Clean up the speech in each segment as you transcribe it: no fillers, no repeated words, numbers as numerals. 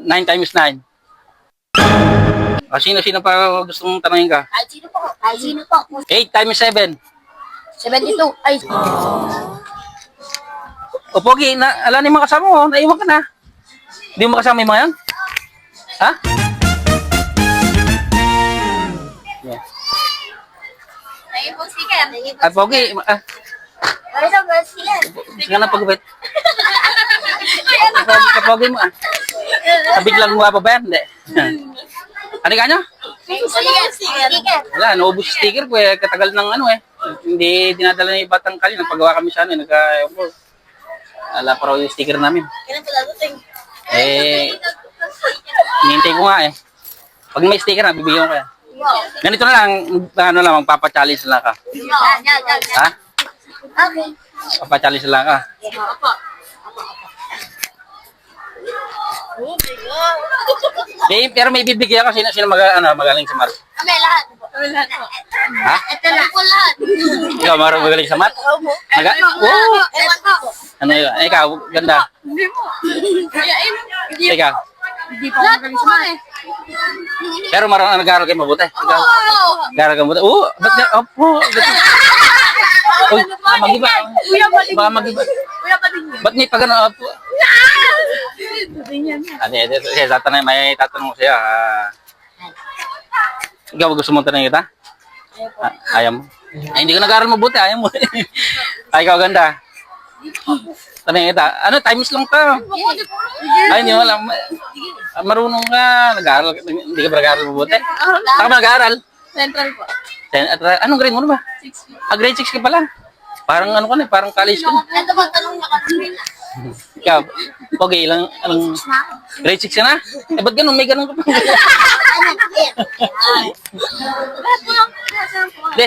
9 times 9. Sino pa gusto mong tanongin ka? Kahit sino po. Kahit sino po. 8 times 7. 72. Ay. O, Pogi, ala ni mga kasama mo, naiwan ka na. Hindi mo makasama yung mga yan? Ha? Yeah. Naging po sticker. At Pogi, Ano sa ba sticker? sige na pagupit. Pogi mo Biglang mo pa ba yan? Hindi. Ano ka nyo? Sticker. Wala, naubos yung sticker ko eh. Katagal ng ano eh. Hindi dinadala ni Batang Kali. Nagpagawa kami sa ano eh. Ala pa raw yung sticker namin. Kailan po dating? Hinihintay ko nga eh. Pag may sticker na, bibigyan ko kaya. Ganito na lang, magpapa-challenge lang ka. Ha? Okay. Papa-challenge lang ka. Opo. Oh my God. Pero may bibigyan ka sino magaling sa math. Kami lahat. Kami lahat po. Ha? Ito lang po lahat. Ikaw, magaling sa math? Oh! Ewan po. Ano yun? Ikaw, ganda. Hindi po. Kaya hindi. Ikaw. Hindi po magaling sa math. Pero marunong nag-aaral kayo mabuti. Ikaw. Nag-aaral kayo mabuti. Ba't na? Opo. Uy, mag-iba. Baka mag-iba. Kuya pa din. Ba't may pagano? Opo. May tatanong ko sa'yo. Ikaw, gusto mo tanongin kita? Ayaw mo? Ay, hindi ko nag-aaral mabuti. Ayaw mo. Ay, ikaw ganda. Tanongin kita. Ano, times lang to. Ay, hindi mo alam. Marunong ka. Nag-aaral. Hindi ka ba nag-aaral mabuti? Saan ka ba nag-aaral? Central po. Anong grade mo na ba? 6. Grade 6 ka pala. Parang ano ka na, parang college ka na. Ito ba tanong niya ka na? Ikaw, okay, ilang grade 6 ka na? Ba't ganun? May ganun ka pa. Hindi,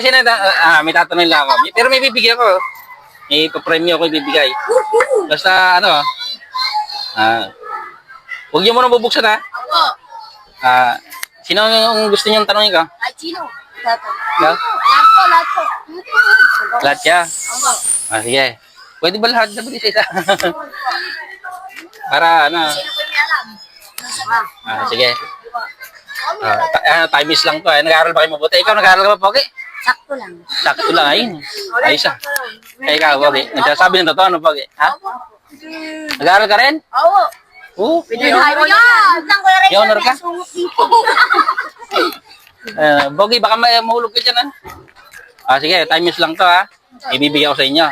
may tatanong lang ako. Pero may bibigyan ko. May papremyo ako ibibigay. Basta, huwag niyo muna bubuksan ha. Opo. Sino yung gusto niyong tanongin ka? Ay, sino? Tato. Ikaw? Lahat po, lahat po. Lahat siya? Opo. Sige. Pwede ba lahat sabi isa? Para, Sino po yung alam? sige. Time is lang to. Nag-aaral ba kayo mabuti? Ikaw, nag-aaral ka ba, Pogi? Sakto lang. Sakto lang, ayun. Ayos ah. Ikaw, Pogi. Nagsasabi ng totoo, ano, Pogi? Ha? Nag-aaral ka rin? Oo. Oo. Pwede na kayo yan. Saan ko na rin May honor ka? sungot dito. Pogi, baka mahulog ka dyan, ha? Sige, time is lang to, ha? Ibibigay ko sa inyo.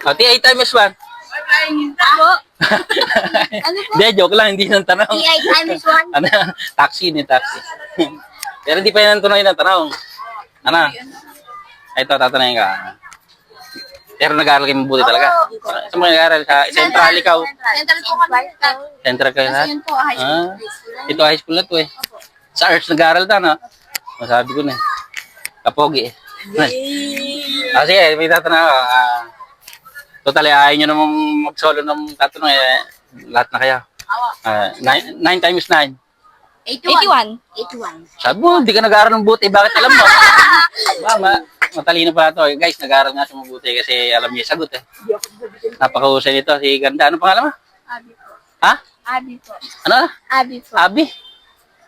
T8 times 1. Ako? Ano po? Hindi, joke lang, hindi nang tanong. T8 times 1. Ano? Taxi. Pero hindi pa yan ang tunay na tanong. Ano? Ito, tatanungin ka. Pero nag-aaral kayo mabuti talaga. Saan mo nag-aaral? Sa Central ikaw? Central po kami. Central kayo lahat? Yun po, high school. Ito high school na to eh. Sa arts nag-aaral ta, no? Masabi ko na eh. Kapogi eh. Sige, may tatanong ako. Totally, ayaw nyo namang mag-solo ng tatanong eh. Lahat na kaya. 9 times 9. 81. 81. Sabi mo, hindi ka nag-aaral ng buti. Bakit alam mo? Matalino pa ito. Guys, nag-aaral nga siya mabuti kasi alam niya sagot eh. Napakahusay nito. Si Ganda. Ano pangalan mo? Abi po. Ha? Abi po. Ano? Abi po. Abi?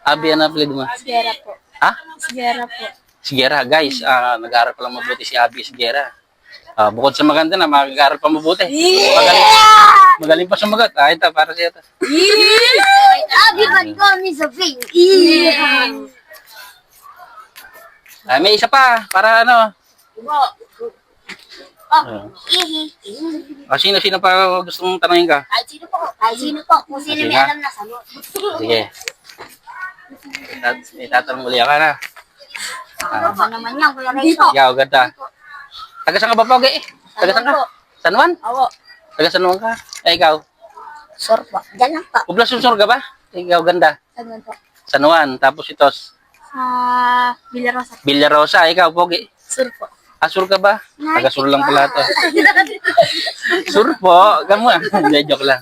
Abi, ano apelido mo? Sigera po. Ha? Sigera po. Sigera. Guys, nag-aaral pa lang mabuti si Abi Sigera. Bukod sa maganda na, mag-aaral pa mabuti. Magaling pa sumagot. Ito, para siya ito. Abi man ko ni Sophie. May isa pa, para ano. Sino pa gusto mong tanongin ka? Kahit sino po. Kahit sino po. Kung sino may alam na sagot. Sige. Itatanong muli ka na. Ano ba naman yan, Kuya Rezo? Ikaw, ganda. Taga saan ka ba, Pogi? Taga saan ka? San Juan? Oo. Taga San Juan ka? Ikaw? Sure po. Diyan lang po. Poblasyon Sur ka ba? Ikaw, ganda. Saan po? San Juan. Tapos ito, Villarosa. Villarosa. Ikaw, Pogi. Sur po. Sur ka ba? Taga Sur lang pala ito. Sur po. Gamo. Hindi, joke lang.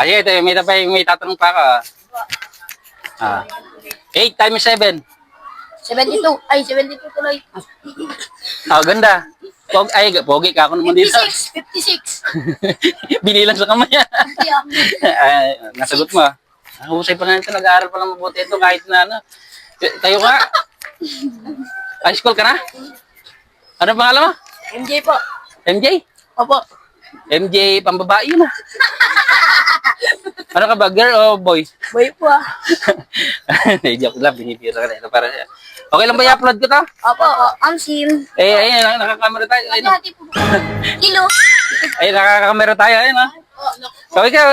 Ito, may tatanong pa ako. 8 times 7. 72. Ay, 72 tuloy. Ganda. Pogi ka ako naman dito. 56. Binilang sa kamay. Ay, nasagot mo. Husay pa nga ito, nag-aaral pa lang mabuti ito kahit na ano. Tayo ka. High school ka na? Ano pangalan mo? MJ po. MJ? Opo. MJ, pambabae yun ah. Ano ka ba, girl o boy? Boy po ah. Joke lang, binibira ka na. Para, okay lang ba i-upload ko to? Opo. Sim. Ayun, nakakamera tayo. Ayun, Hati po. Kilo. ayun, nakakamera tayo. Ayun, ah. So, ikaw.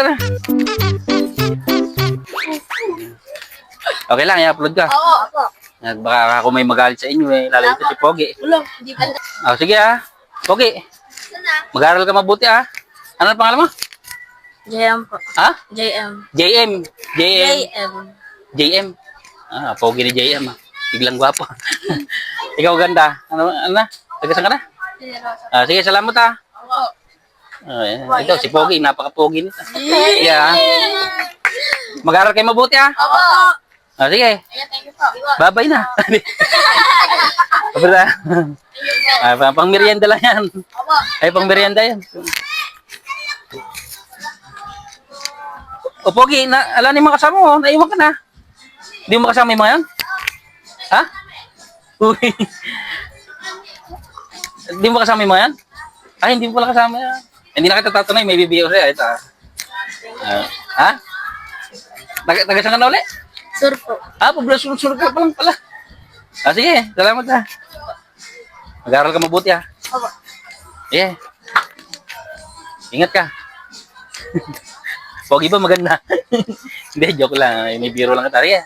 Okay lang, i-upload ka. Opo. Baka ako may magalit sa inyo eh. Lalo ito si Pogi. Ulo. Hindi ba? Sige ah. Pogi, mag-aaral ka mabuti ah. Ano ang pangalan mo? JM po. Ha? JM. JM. JM. JM. JM. Pogi ni JM ah. Biglang gwapo. Ikaw ganda. Ano na? Tagasan ka na? Sige, salamat ah. Ito, si Pogi. Napaka-pogi nito. Yeah. Mag-aaral kayo mabuti ah. Opo. Sige. Thank you po. Babay na. Kabila. Pang merienda lang yan. Opo. Ay, pang merienda yan. O, Pogi, ala ni mga kasama mo. Naiwan ka na. Hindi mo makasama yung mga yan? Ha? Uy. Hindi mo kasama yung mga yan? Ay, hindi mo pala kasama yan. Hindi na kita tatanay. May bibiyo siya. Ito ha? Tagasan ka na ulit? Sur po. Pablasunod ka pa lang pala. Sige. Salamat ha. Mag-aaral ka mabuti ha. Opo. Yeah. Ingat ka. Pogi ba maganda? Hindi, joke lang. May biro lang kita. Yeah.